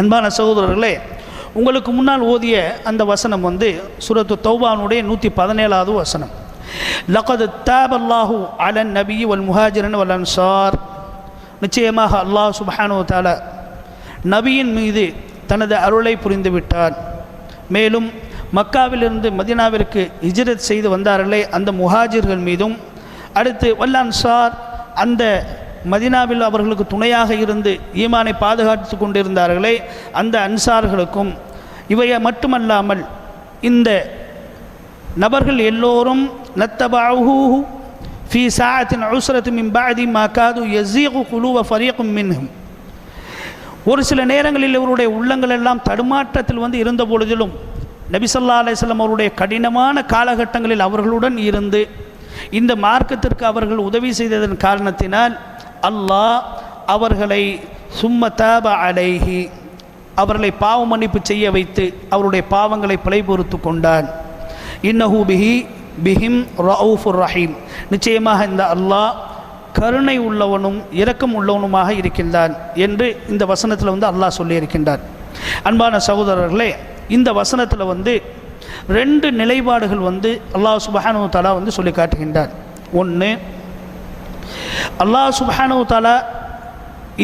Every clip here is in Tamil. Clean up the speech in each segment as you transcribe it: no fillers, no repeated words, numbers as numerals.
அன்பான சகோதரர்களே, உங்களுக்கு முன்னால் ஓதிய அந்த வசனம் வந்து சூரத்து தௌபானுடைய 117வது வசனம். லகத் தாபல்லாஹு அலன் நபி வல் முஹாஜிரின் வல் அன்சார். நிச்சயமாக அல்லாஹ் சுப்ஹானஹு வ தஆலா நபியின் மீது தனது அருளை புரிந்து விட்டார். மேலும் மக்காவிலிருந்து மதீனாவிற்கு ஹிஜ்ரத் செய்து வந்தார்களே அந்த முஹாஜிர்கள் மீதும், அடுத்து வல் அன்சார் அந்த மதீனாவில் அவர்களுக்கு துணையாக இருந்து ஈமானை பாதுகாத்து கொண்டிருந்தார்களே அந்த அன்சார்களுக்கும், இவையை மட்டுமல்லாமல் இந்த நபர்கள் எல்லோரும் நத்தபஅஹு ஃபீ ஸாஅத்தின் உஸ்ரத்தி மின் பஅதி மா காது யஸீகு குலூப ஃபரீகும் மின்ஹும். ஒரு சில நேரங்களில் இவருடைய உள்ளங்கள் எல்லாம் தடுமாற்றத்தில் வந்து இருந்த பொழுதிலும் நபி ஸல்லல்லாஹு அலைஹி வஸல்லம் அவருடைய கடினமான காலகட்டங்களில் அவர்களுடன் இருந்து இந்த மார்க்கத்திற்கு அவர்கள் உதவி செய்ததன் காரணத்தினால் அல்லாஹ் அவர்களை சும்ம தாப அலைஹி அவர்களை பாவ மன்னிப்பு செய்ய வைத்து அவருடைய பாவங்களை பிழை பொறுத்து கொண்டான். இன்னஹு பிஹிம் ரவுஃபுர் ரஹீம். நிச்சயமாக இந்த அல்லாஹ் கருணை உள்ளவனும் இரக்கம் உள்ளவனுமாக இருக்கின்றான் என்று இந்த வசனத்தில் வந்து அல்லாஹ் சொல்லியிருக்கின்றார். அன்பான சகோதரர்களே, இந்த வசனத்தில் வந்து 2 நிலைப்பாடுகள் வந்து அல்லாஹ் சுப்ஹானஹு வ தஆலா வந்து சொல்லி காட்டுகின்றார். ஒன்று, அல்லாஹ் சுப்ஹானஹு வ தஆலா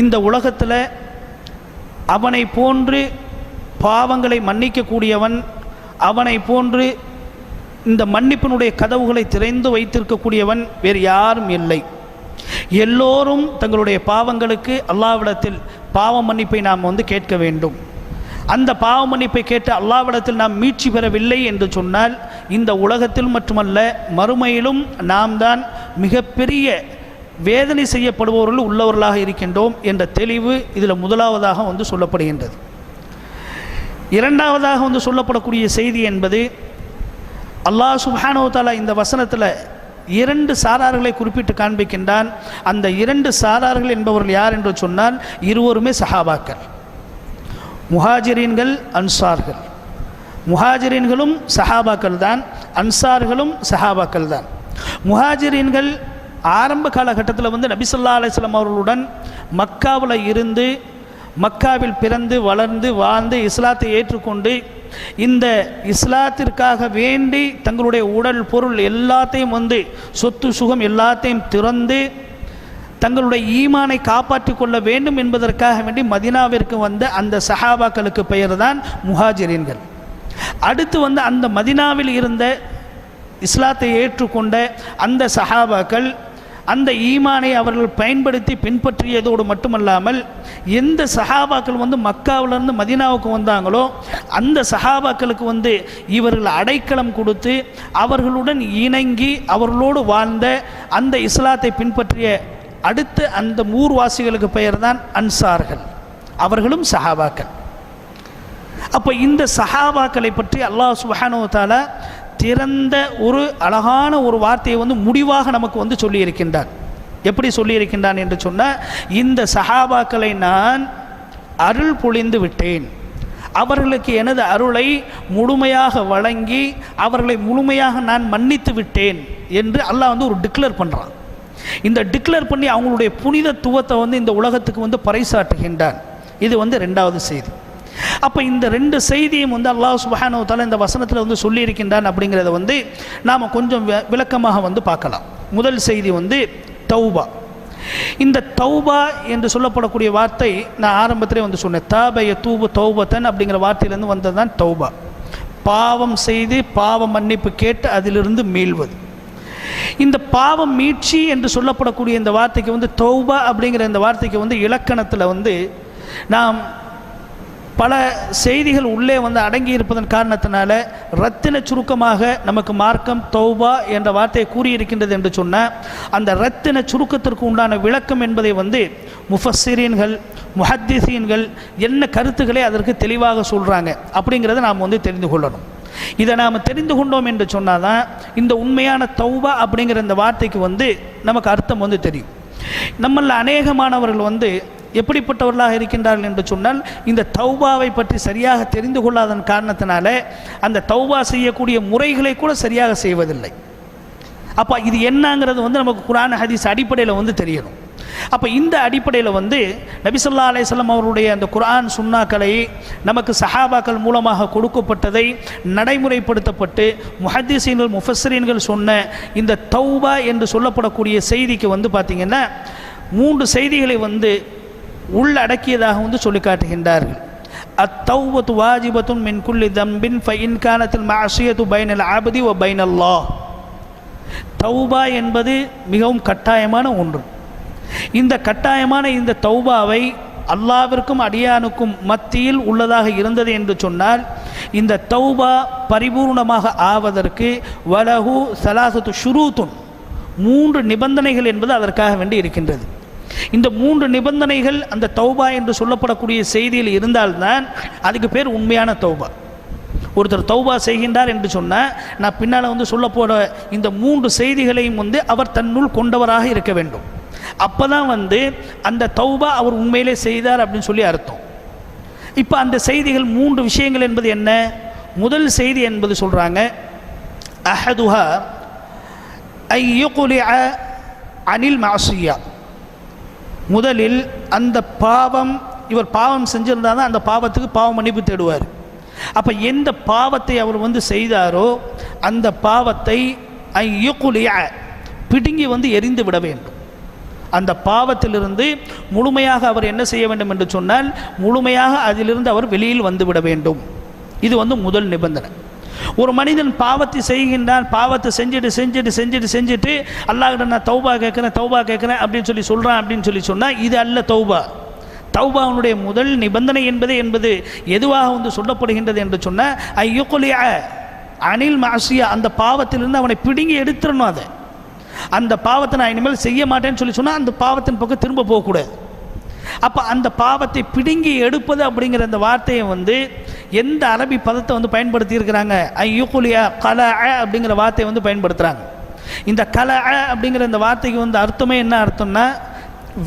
இந்த உலகத்தில் அவனை போன்று பாவங்களை மன்னிக்கக்கூடியவன், அவனை போன்று இந்த மன்னிப்பினுடைய கதவுகளை திறந்து வைத்திருக்கக்கூடியவன் வேறு யாரும் இல்லை. எல்லோரும் தங்களுடைய பாவங்களுக்கு அல்லாஹ்விடத்தில் பாவ மன்னிப்பை நாம் வந்து கேட்க வேண்டும். அந்த பாவ மன்னிப்பை கேட்டு அல்லாஹ்விடத்தில் நாம் மீட்சி பெறவில்லை என்று சொன்னால் இந்த உலகத்தில் மட்டுமல்ல மறுமையிலும் நாம் தான் மிகப்பெரிய வேதனை செய்யப்படுபவர்கள் உள்ளவர்களாக இருக்கின்றோம் என்ற தெளிவு இதில் முதலாவதாக வந்து சொல்லப்படுகின்றது. இரண்டாவதாக வந்து சொல்லப்படக்கூடிய செய்தி என்பது, அல்லாஹ் சுப்ஹானஹு வ தஆலா இந்த வசனத்தில் 2 சாரார்களை குறிப்பிட்டு காண்பிக்கின்றான். அந்த 2 சாரார்கள் என்பவர்கள் யார் என்று சொன்னால் இருவருமே சஹாபாக்கள், முஹாஜிரீன்கள் அன்சார்கள். முஹாஜிரீன்களும் சஹாபாக்கள் தான், அன்சார்களும் சஹாபாக்கள் தான். முஹாஜிரீன்கள் ஆரம்ப காலகட்டத்தில் வந்து நபி ஸல்லல்லாஹு அலைஹி வஸல்லம் அவர்களுடன் மக்காவில் இருந்து, மக்காவில் பிறந்து வளர்ந்து வாழ்ந்து இஸ்லாத்தை ஏற்றுக்கொண்டு இந்த இஸ்லாத்திற்காக வேண்டி தங்களுடைய உடல் பொருள் எல்லாத்தையும் வந்து சொத்து சுகம் எல்லாத்தையும் திறந்து தங்களுடைய ஈமானை காப்பாற்றி கொள்ள வேண்டும் என்பதற்காக வேண்டி மதீனாவிற்கு வந்த அந்த சஹாபாக்களுக்கு பெயர் தான் முஹாஜிரீன்கள். அடுத்து வந்து அந்த மதீனாவில் இருந்த இஸ்லாத்தை ஏற்றுக்கொண்ட அந்த சஹாபாக்கள் அந்த ஈமானை அவர்கள் பயன்படுத்தி பின்பற்றியதோடு மட்டுமல்லாமல் எந்த சஹாபாக்கள் வந்து மக்காவிலிருந்து மதீனாவுக்கு வந்தாங்களோ அந்த சஹாபாக்களுக்கு வந்து இவர்கள் அடைக்கலம் கொடுத்து அவர்களுடன் இணங்கி அவர்களோடு வாழ்ந்த அந்த இஸ்லாத்தை பின்பற்றிய அடுத்த அந்த ஊர்வாசிகளுக்கு பெயர் தான் அன்சார்கள். அவர்களும் சஹாபாக்கள். அப்போ இந்த சஹாபாக்களை பற்றி அல்லாஹ் சுப்ஹானஹு வ தஆலா திறந்த ஒரு அழகான ஒரு வார்த்தையை வந்து முடிவாக நமக்கு வந்து சொல்லியிருக்கின்றான். எப்படி சொல்லியிருக்கின்றான் என்று சொன்னால், இந்த சஹாபாக்களை நான் அருள் பொழிந்து விட்டேன், அவர்களுக்கு எனது அருளை முழுமையாக வழங்கி அவர்களை முழுமையாக நான் மன்னித்து விட்டேன் என்று அல்லாஹ் வந்து ஒரு டிக்ளேர் பண்ணுறான். இந்த டிக்ளேர் பண்ணி அவங்களுடைய புனிதத்துவத்தை வந்து இந்த உலகத்துக்கு வந்து பறைசாட்டுகின்றான். இது வந்து 2வது செய்தி. அப்போ இந்த 2 செய்தியும் வந்து அல்லாஹ் சுப்ஹானஹு வ தஆலா இந்த வசனத்தில் வந்து சொல்லியிருக்கின்றான். அப்படிங்கிறத வந்து நாம் கொஞ்சம் விளக்கமாக வந்து பார்க்கலாம். முதல் செய்தி வந்து தௌபா. இந்த தௌபா என்று சொல்லப்படக்கூடிய வார்த்தை நான் ஆரம்பத்திலே வந்து சொன்னேன். தாப யதூபு தௌபத்தன் அப்படிங்கிற வார்த்தையிலேருந்து வந்தது தான் தௌபா. பாவம் செய்து பாவ மன்னிப்பு கேட்டு அதிலிருந்து மீள்வது. இந்த பாவம் மீட்சி என்று சொல்லப்படக்கூடிய இந்த வார்த்தைக்கு வந்து தௌபா அப்படிங்கிற இந்த வார்த்தைக்கு வந்து இலக்கணத்தில் வந்து நாம் பல செய்திகள் உள்ளே வந்து அடங்கி இருப்பதன் காரணத்தினால ரத்தின சுருக்கமாக நமக்கு மார்க்கம் தௌபா என்ற வார்த்தையை கூறியிருக்கின்றது என்று சொன்னால் அந்த ரத்தின சுருக்கத்திற்கு உண்டான விளக்கம் என்பதை வந்து முஃபஸ்ஸிரீன்கள் முஹத்திஸீன்கள் என்ன கருத்துக்களை அதற்கு தெளிவாக சொல்கிறாங்க அப்படிங்கிறத நாம் வந்து தெரிந்து கொள்ளணும். இதை நாம் தெரிந்து கொண்டோம் என்று சொன்னால் தான் இந்த உண்மையான தௌபா அப்படிங்கிற இந்த வார்த்தைக்கு வந்து நமக்கு அர்த்தம் வந்து தெரியும். நம்மள அநேகமானவர்கள் வந்து எப்படிப்பட்டவர்களாக இருக்கின்றார்கள் என்று சொன்னால் இந்த தௌபாவை பற்றி சரியாக தெரிந்து கொள்ளாதன் காரணத்தினால அந்த தௌபா செய்யக்கூடிய முறைகளை கூட சரியாக செய்வதில்லை. அப்போ இது என்னங்கிறது வந்து நமக்கு குர்ஆன் ஹதீஸ் அடிப்படையில் வந்து தெரியணும். அப்போ இந்த அடிப்படையில் வந்து நபி ஸல்லல்லாஹு அலைஹி வஸல்லம் அவருடைய அந்த குர்ஆன் சுன்னாக்களை நமக்கு சஹாபாக்கள் மூலமாக கொடுக்கப்பட்டதை நடைமுறைப்படுத்தப்பட்டு முஹத்திஸீன்கள் முஃபஸ்ஸிரீன்கள் சொன்ன இந்த தௌபா என்று சொல்லப்படக்கூடிய செய்திக்கு வந்து பார்த்திங்கன்னா 3 செய்திகளை வந்து உள்ளடக்கியதாக வந்து சொல்லி காட்டுகின்றார்கள். அத்தௌபத்து வாஜிபத்துன் மின் குல்லி தம்பின் ஃபஇன் கானத்தில் மஅசியத்து பைனல் அப்தி வ பைனல்லாஹ். தௌபா என்பது மிகவும் கட்டாயமான ஒன்று. இந்த கட்டாயமான இந்த தௌபாவை அல்லாஹ்விற்கும் அடியானுக்கும் மத்தியில் உள்ளதாக இருந்தது என்று சொன்னால் இந்த தௌபா பரிபூர்ணமாக ஆவதற்கு வலஹு ஸலாஸத்து ஷுரூத்துன் 3 நிபந்தனைகள் என்பது அதற்காக வேண்டி இருக்கின்றது. இந்த 3 நிபந்தனைகள் அந்த தௌபா என்று சொல்லப்படக்கூடிய செய்தியில் இருந்தால்தான் அதுக்கு பேர் உண்மையான தௌபா. ஒருத்தர் தௌபா செய்கின்றார் என்று சொன்னால் நான் பின்னால் வந்து சொல்ல போட இந்த 3 செய்திகளையும் வந்து அவர் தன்னுள் கொண்டவராக இருக்க வேண்டும். அப்போ தான் வந்து அந்த தௌபா அவர் உண்மையிலே செய்தார் அப்படின்னு சொல்லி அர்த்தம். இப்போ அந்த செய்திகள் 3 விஷயங்கள் என்பது என்ன? முதல் செய்தி என்பது சொல்கிறாங்க, அஹதுஹா ஐயுகுலிஅ அனில் மஅசியா. முதலில் அந்த பாவம், இவர் பாவம் செஞ்சிருந்தால் தான் அந்த பாவத்துக்கு பாவ மன்னிப்பு தேடுவார். அப்போ எந்த பாவத்தை அவர் வந்து செய்தாரோ அந்த பாவத்தை ஐயுகுலிஅ பிடுங்கி வந்து எரிந்து விட வேண்டும். அந்த பாவத்திலிருந்து முழுமையாக அவர் என்ன செய்ய வேண்டும் என்று சொன்னால் முழுமையாக அதிலிருந்து அவர் வெளியில் வந்து விட வேண்டும். இது வந்து முதல் நிபந்தனை. ஒரு மனிதன் பாவத்தை செய்கின்றான், பாவத்தை செஞ்சுட்டு அல்லாஹ்கிட்ட நான் தௌபா கேட்குறேன் அப்படின்னு சொல்கிறான் அப்படின்னு சொன்னால் இது அல்ல தௌபா. தௌபாவுடைய முதல் நிபந்தனை என்பது எதுவாக வந்து சொல்லப்படுகின்றது என்று சொன்னால் ஐயுகுலிஅ அனில் மஅசியா, அந்த பாவத்திலிருந்து அவனை பிடுங்கி எடுத்துடணும். அதை அந்த பாவத்தை நான் இனிமேல் செய்ய மாட்டேன்னு சொன்னால் அந்த பாவத்தின் பக்கம் திரும்ப போகக்கூடாது. அப்போ அந்த பாவத்தை பிடுங்கி எடுப்பது அப்படிங்கிற அந்த வார்த்தையை வந்து எந்த அரபி பதத்தை வந்து பயன்படுத்தி இருக்கிறாங்க? ஐயுகுலியா கலஅ அப்படிங்கிற வார்த்தையை வந்து பயன்படுத்துகிறாங்க. இந்த கலஅ அப்படிங்கிற இந்த வார்த்தைக்கு வந்து அர்த்தமே என்ன அர்த்தம்னா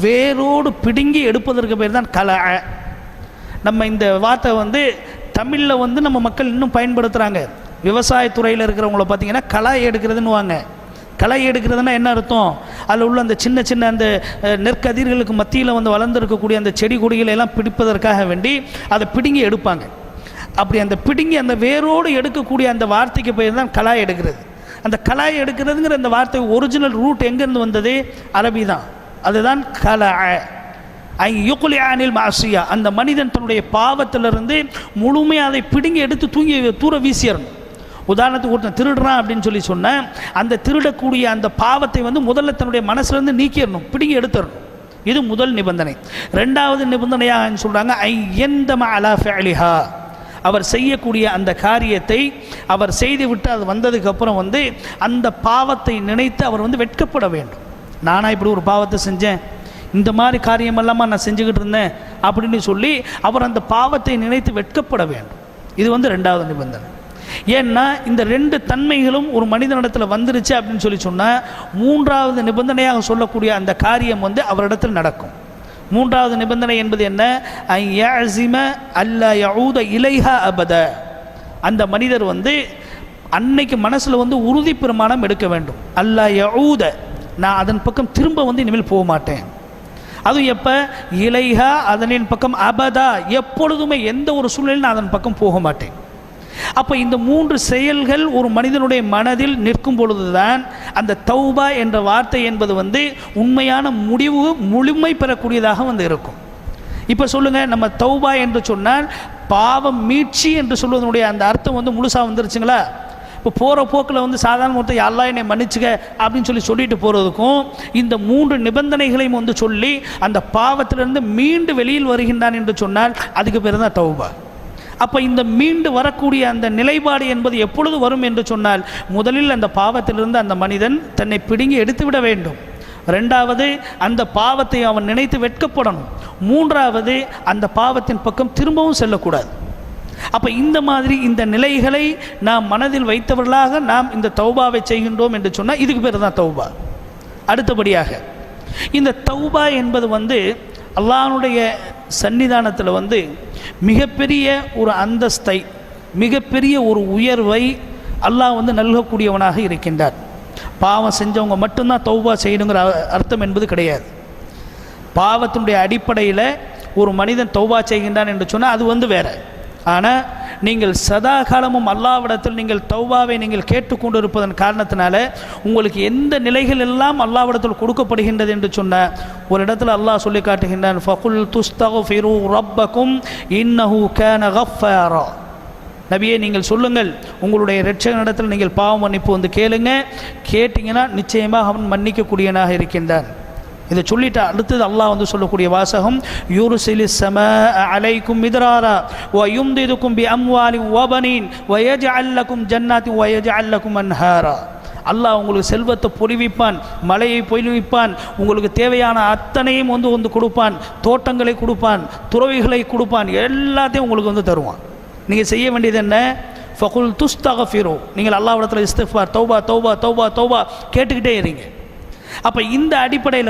வேரோடு பிடுங்கி எடுப்பதற்கு பேர் தான் கலஅ. நம்ம இந்த வார்த்தை வந்து தமிழில் வந்து நம்ம மக்கள் இன்னும் பயன்படுத்துகிறாங்க. விவசாயத்துறையில் இருக்கிறவங்கள பார்த்தீங்கன்னா களை எடுக்கிறதுன்னு வாங்க. களை எடுக்கிறதுனா என்ன அர்த்தம்? அதில் உள்ள அந்த சின்ன சின்ன அந்த நெற்கதிர்களுக்கு மத்தியில் வந்து வளர்ந்துருக்கக்கூடிய அந்த செடி கொடிகளை எல்லாம் பிடிப்பதற்காக வேண்டி அதை பிடுங்கி எடுப்பாங்க. அப்படி அந்த பிடுங்கி அந்த வேரோடு எடுக்கக்கூடிய அந்த வார்த்தைக்கு பேர் தான் கலாய் எடுக்கிறது. அந்த கலாய் எடுக்கிறதுங்கிற அந்த வார்த்தை ஒரிஜினல் ரூட் எங்கேருந்து வந்தது? அரபி தான். அதுதான் கலஅ ஐயுகுலிஅ அனில் மஅசியா. அந்த மனிதன் தன்னுடைய பாவத்திலிருந்து முழுமையாக அதை பிடுங்கி எடுத்து தூர வீசிடணும். உதாரணத்துக்கு ஒருத்தன் திருடுறான் அப்படின்னு சொன்னால் அந்த திருடக்கூடிய அந்த பாவத்தை வந்து முதல்ல தன்னுடைய மனசுலேருந்து நீக்கிடணும், பிடுங்கி எடுத்துடணும். இது முதல் நிபந்தனை. 2வது நிபந்தனையாக சொல்கிறாங்க ஐயந்தம அலா ஃபிஅலிஹா. அவர் செய்யக்கூடிய அந்த காரியத்தை அவர் செய்துவிட்டு அது வந்ததுக்கப்புறம் வந்து அந்த பாவத்தை நினைத்து அவர் வந்து வெட்கப்பட வேண்டும். நானாக இப்படி ஒரு பாவத்தை செஞ்சேன், இந்த மாதிரி காரியமெல்லாமா நான் செஞ்சுக்கிட்டு இருந்தேன் அப்படின்னு சொல்லி அவர் அந்த பாவத்தை நினைத்து வெட்கப்பட வேண்டும். இது வந்து 2வது நிபந்தனை. ஏன்னா இந்த 2 தன்மைகளும் ஒரு மனிதனிடத்தில் வந்துருச்சு அப்படின்னு சொன்னால் 3வது நிபந்தனையாக சொல்லக்கூடிய அந்த காரியம் வந்து அவரிடத்தில் நடக்கும். 3வது நிபந்தனை என்பது என்ன? ஐயஸிம அல்லா யஊத இலைஹா அபத. அந்த மனிதர் வந்து அன்னைக்கு மனசில் வந்து உறுதி பிரமாணம் எடுக்க வேண்டும். அல்லா யஊத, நான் அதன் பக்கம் திரும்ப வந்து இனிமேல் போக மாட்டேன். அதுவும் எப்போ? இலைஹா, அதனின் பக்கம், அபதா, எப்பொழுதுமே எந்த ஒரு சூழ்நிலையும் நான் அதன் பக்கம் போக மாட்டேன். அப்போ இந்த 3 செயல்கள் ஒரு மனிதனுடைய மனதில் நிற்கும் பொழுதுதான் அந்த தௌபா என்ற வார்த்தை என்பது வந்து உண்மையான முடிவு முழுமை பெறக்கூடியதாக வந்து இருக்கும். இப்போ சொல்லுங்கள், நம்ம தௌபா என்று சொன்னால் பாவம் மீட்சி என்று சொல்வதனுடைய அந்த அர்த்தம் வந்து முழுசாக வந்துருச்சுங்களா? இப்போ போகிற போக்கில் வந்து சாதாரண ஒருத்தர் அல்லாஹ் என்னை மன்னிச்சுக்க அப்படின்னு சொல்லிட்டு போகிறதுக்கும் இந்த 3 நிபந்தனைகளையும் வந்து சொல்லி அந்த பாவத்திலிருந்து மீண்டு வெளியில் வருகின்றான் என்று சொன்னால் அதுக்கு பேர் தான் தௌபா. அப்போ இந்த மீண்டு வரக்கூடிய அந்த நிலைப்பாடு என்பது எப்பொழுது வரும் என்று சொன்னால் முதலில் அந்த பாவத்திலிருந்து அந்த மனிதன் தன்னை பிடுங்கி எடுத்துவிட வேண்டும். 2வது அந்த பாவத்தை அவன் நினைத்து வெட்கப்படணும். 3வது அந்த பாவத்தின் பக்கம் திரும்பவும் செல்லக்கூடாது. அப்போ இந்த மாதிரி இந்த நிலைகளை நாம் மனதில் வைத்தவர்களாக நாம் இந்த தௌபாவை செய்கின்றோம் என்று சொன்னால் இதுக்கு பேர் தான் தௌபா. அடுத்தபடியாக இந்த தௌபா என்பது வந்து அல்லாஹ்வுடைய சன்னிதானத்தில் வந்து மிகப்பெரிய ஒரு அந்தஸ்தை, மிகப்பெரிய ஒரு உயர்வை அல்லாஹ் வந்து நல்கக்கூடியவனாக இருக்கின்றார். பாவம் செஞ்சவங்க மட்டும்தான் தௌபா செய்யணுங்கிற அர்த்தம் என்பது கிடையாது. பாவத்தினுடைய அடிப்படையில் ஒரு மனிதன் தௌபா செய்கின்றான் என்று சொன்னால் அது வேறு. ஆனால் நீங்கள் சதா காலமும் அல்லாஹ்விடத்தில் நீங்கள் தௌபாவை நீங்கள் கேட்டுக்கொண்டு இருப்பதன் காரணத்தினால உங்களுக்கு எந்த நிலைகள் எல்லாம் அல்லாஹ்விடத்தில் கொடுக்கப்படுகின்றது என்று சொன்ன ஒரு இடத்துல அல்லாஹ் சொல்லி காட்டுகின்றான், ஃபகுல் துஸ்தக்ஃபிரு ரப்பக்கும் இன்னஹு கான கஃபாரா. நபியே நீங்கள் சொல்லுங்கள், உங்களுடைய இரட்சகனிடத்தில் நீங்கள் பாவ மன்னிப்பு கேளுங்க, கேட்டிங்கன்னா நிச்சயமாக அவன் மன்னிக்கக்கூடியவனாக இருக்கின்றான். இதை சொல்லிட்டு அடுத்தது அல்லாஹ் சொல்லக்கூடிய வாசகம், யூர்சிலிஸ் ஸமாஅ அலைக்கும் மித்ராரா வ யும்திதுக்கும் பி அம்வாலின் வ பனீன் வ யஜ்அல் லக்கும் ஜன்னாத்தின் வ யஜ்அல் லக்கும் அன்ஹாரா. அல்லாஹ் உங்களுக்கு செல்வத்தை பொழிவிப்பான், மழையை பொழிவிப்பான், உங்களுக்கு தேவையான அத்தனையும் கொடுப்பான், தோட்டங்களை கொடுப்பான், துறவிகளை கொடுப்பான், எல்லாத்தையும் உங்களுக்கு தருவான். நீங்கள் செய்ய வேண்டியது என்ன? ஃபகுல் துஸ்தக்ஃபிரு, நீங்கள் அல்லாஹ்விடத்தில் இஸ்திக்ஃபார் தௌபா தௌபா தௌபா தௌபா கேட்டுக்கிட்டே இருங்க. அப்போ இந்த அடிப்படையில்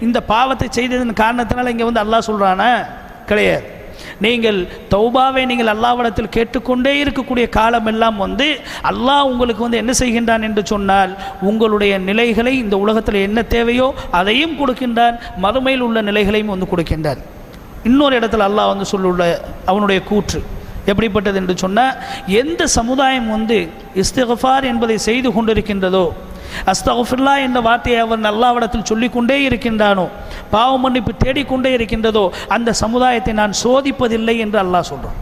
இந்த பாவத்தை செய்ததன் காரணத்தினால இங்கே அல்லாஹ் சொல்கிறானா? கிடையாது. நீங்கள் தௌபாவை நீங்கள் அல்லாஹ்விடத்தில் கேட்டுக்கொண்டே இருக்கக்கூடிய காலமெல்லாம் அல்லாஹ் உங்களுக்கு என்ன செய்கின்றான் என்று சொன்னால், உங்களுடைய நிலைகளை இந்த உலகத்தில் என்ன தேவையோ அதையும் கொடுக்கின்றான், மறுமையில் உள்ள நிலைகளையும் கொடுக்கின்றான். இன்னொரு இடத்துல அல்லாஹ் சொல்லுள்ள அவனுடைய கூற்று எப்படிப்பட்டது என்று சொன்னால், எந்த சமுதாயம் இஸ்திக்ஃபார் என்பதை செய்து கொண்டிருக்கின்றதோ, அஸ்தக்ஃபிருல்லா என்ற வார்த்தையை அவன் அல்லாஹ்விடத்தில் சொல்லிக்கொண்டே இருக்கின்றானோ, பாவ மன்னிப்பு தேடிக்கொண்டே இருக்கின்றதோ, அந்த சமுதாயத்தை நான் சோதிப்பதில்லை என்று அல்லாஹ் சொல்கிறான்.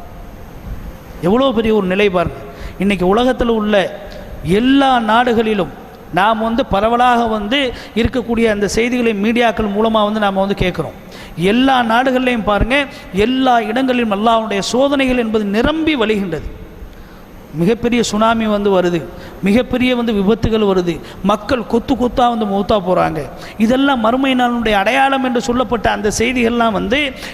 எவ்வளோ பெரிய ஒரு நிலை பாருங்க. இன்றைக்கி உலகத்தில் உள்ள எல்லா நாடுகளிலும் நாம் பரவலாக இருக்கக்கூடிய அந்த செய்திகளை மீடியாக்கள் மூலமாக நாம் கேட்குறோம். எல்லா நாடுகள்லையும் பாருங்கள், எல்லா இடங்களிலும் அல்லாஹ்வுடைய சோதனைகள் என்பது நிரம்பி வழிகின்றது. மிகப்பெரிய சுனாமி வருது, மிகப்பெரிய விபத்துகள் வருது, மக்கள் கொத்து கொத்தா மௌத்தா போகிறாங்க. இதெல்லாம் மறுமை நாளுடைய அடையாளம் என்று சொல்லப்பட்ட அந்த செய்திகள்லாம்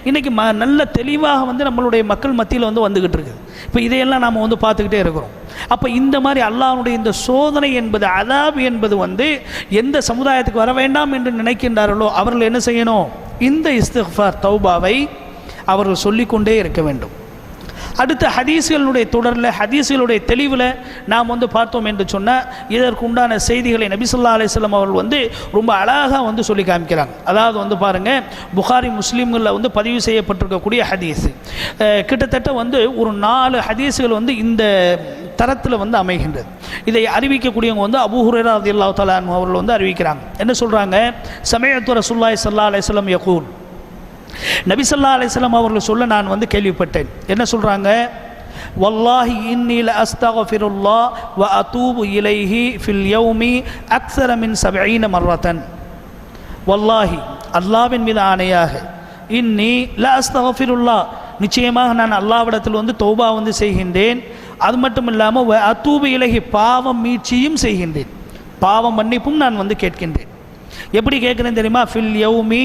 இன்றைக்கி நல்ல தெளிவாக நம்மளுடைய மக்கள் மத்தியில் வந்துக்கிட்டு இருக்குது. இப்போ இதையெல்லாம் நாம் பார்த்துக்கிட்டே இருக்கிறோம். அப்போ இந்த மாதிரி அல்லாஹ்வுடைய இந்த சோதனை என்பது, அதாப் என்பது எந்த சமுதாயத்துக்கு வர வேண்டாம் என்று நினைக்கின்றார்களோ அவர்கள் என்ன செய்யணும்? இந்த இஸ்திக்ஃபார் தௌபாவை அவர்கள் சொல்லிக்கொண்டே இருக்க வேண்டும். அடுத்த ஹதீஸ்களுடைய தொடரில், ஹதீஸ்களுடைய தெளிவில் நாம் பார்த்தோம் என்று சொன்னால், இதற்கு உண்டான செய்திகளை நபி ஸல்லல்லாஹு அலைஹி வஸல்லம் அவர்கள் ரொம்ப அழகாக சொல்லி காமிக்கிறாங்க. அதாவது பாருங்கள், புகாரி முஸ்லீம்களில் பதிவு செய்யப்பட்டிருக்கக்கூடிய ஹதீஸ் கிட்டத்தட்ட ஒரு 4 ஹதீஸ்கள் இந்த தரத்தில் அமைகின்றது. இதை அறிவிக்கக்கூடியவங்க அபூ ஹுரைரா ரலியல்லாஹு தஆலா அன்ஹு அவர்கள் அறிவிக்கிறாங்க. என்ன சொல்கிறாங்க? சமயத்து ரசூலுல்லாஹி ஸல்லல்லாஹு அலைஹி வஸல்லம் யகூல், நபி ஸல்லல்லாஹு அலைஹி வஸல்லம் அவர்கள் சொல்ல நான் கேள்விப்பட்டேன். என்ன சொல்கிறாங்க? வல்லாஹி இன்னி லஅஸ்தக்ஃபிருல்லாஹ் வ அதூபு இலைஹி ஃபில் யௌமி அக்ஸர மின் 70 மர்ரத்தன். வல்லாஹி, அல்லாஹ்வின் மீது ஆணையாக, இன்னி லஅஸ்தக்ஃபிருல்லாஹ், நிச்சயமாக நான் அல்லாஹ்விடத்தில் தௌபா செய்கின்றேன். அது மட்டும் இல்லாமல் வ அதூபு இலைஹி, பாவம் மீட்சியும் செய்கின்றேன், பாவம் மன்னிப்பும் நான் கேட்கின்றேன். எப்படி கேட்குறேன் தெரியுமா? ஃபில் யௌமி,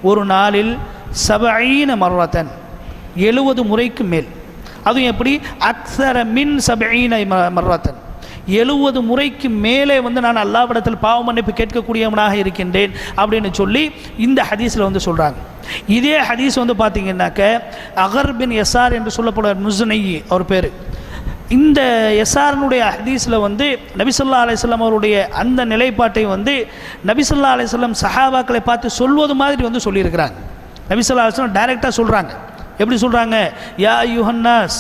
ஒரு நாளில் 70 மர்ரத்தன், 70 முறைக்கு மேல். அதுவும் எப்படி? அக்ஸர மின் 70 மர்ரத்தன், 70 முறைக்கு மேலே நான் அல்லாஹ்விடத்தில் பாவ மன்னிப்பு கேட்கக்கூடியவனாக இருக்கின்றேன் அப்படின்னு சொல்லி இந்த ஹதீஸில் சொல்கிறாங்க. இதே ஹதீஸ் பார்த்தீங்கன்னாக்க அகர் பின் யசார் என்று சொல்லப்படுற முஸ்னை அவர் பேர். இந்த யசாரனுடைய ஹதீஸில் நபி ஸல்லல்லாஹு அலைஹி வஸல்லம் அவருடைய அந்த நிலைப்பாட்டை நபி ஸல்லல்லாஹு அலைஹி வஸல்லம் சஹாபாக்களை பார்த்து சொல்வது மாதிரி சொல்லியிருக்கிறாங்க. நபி ஸல்லல்லாஹு அலைஹி வஸல்லம் டைரெக்டாக சொல்கிறாங்க. எப்படி சொல்கிறாங்க? யா அய்யுஹன்னாஸ்,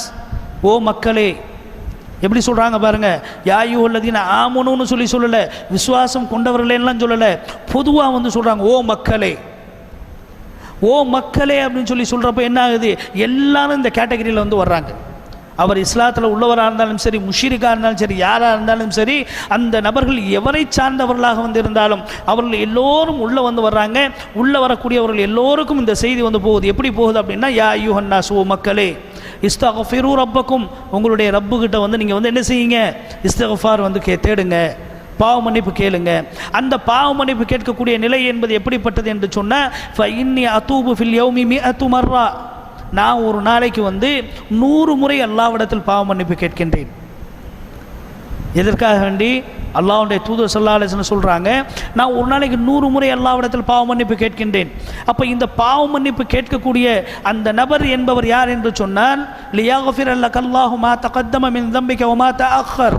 ஓ மக்களே. எப்படி சொல்கிறாங்க பாருங்கள். யா அய்யுஹல்லதீன ஆமனூன்னு சொல்லலை, விசுவாசம் கொண்டவர்களேலாம் சொல்லலை, பொதுவாக சொல்கிறாங்க, ஓ மக்களே, ஓ மக்களே அப்படின்னு சொல்கிறப்ப என்ன ஆகுது? எல்லாரும் இந்த கேட்டகரியில் வர்றாங்க. அவர் இஸ்லாத்தில் உள்ளவராக இருந்தாலும் சரி, முஷ்ரிக்காக இருந்தாலும் சரி, யாராக இருந்தாலும் சரி, அந்த நபர்கள் எவரை சார்ந்தவர்களாக இருந்தாலும் அவர்கள் எல்லோரும் உள்ளே வர்றாங்க. உள்ளே வரக்கூடியவர்கள் எல்லோருக்கும் இந்த செய்தி போகுது. எப்படி போகுது அப்படின்னா, யா அய்யுஹன்னாஸ், ஓ மக்களே, இஸ்தக்ஃபிரு ரப்பக்கும், உங்களுடைய ரப்புக்கிட்ட நீங்கள் என்ன செய்யுங்க? இஸ்திக்ஃபார் தேடுங்க, பாவ மன்னிப்பு கேளுங்க. அந்த பாவ மன்னிப்பு கேட்கக்கூடிய நிலை என்பது எப்படிப்பட்டது என்று சொன்னால், ஃப இன்னி அதூபு ஃபில் யௌமி 100 மர்ரா, நான் ஒரு நாளைக்கு 100 முறை அல்லாஹ்விடத்தில் பாவ மன்னிப்பு கேட்கின்றேன். எதற்காக வேண்டி? அல்லாஹ்வுடைய தூதர் ஸல்லல்லாஹு அலைஹி வஸல்லம் சொல்கிறாங்க, நான் ஒரு நாளைக்கு 100 முறை அல்லாஹ்விடத்தில் பாவ மன்னிப்பு கேட்கின்றேன். அப்போ இந்த பாவ மன்னிப்பு கேட்கக்கூடிய அந்த நபர் என்பவர் யார் என்று சொன்னால், லியக்ஃபிர லக்கல்லாஹு மா தகத்தம மின் தம்பிக வ மா தஅக்கர்.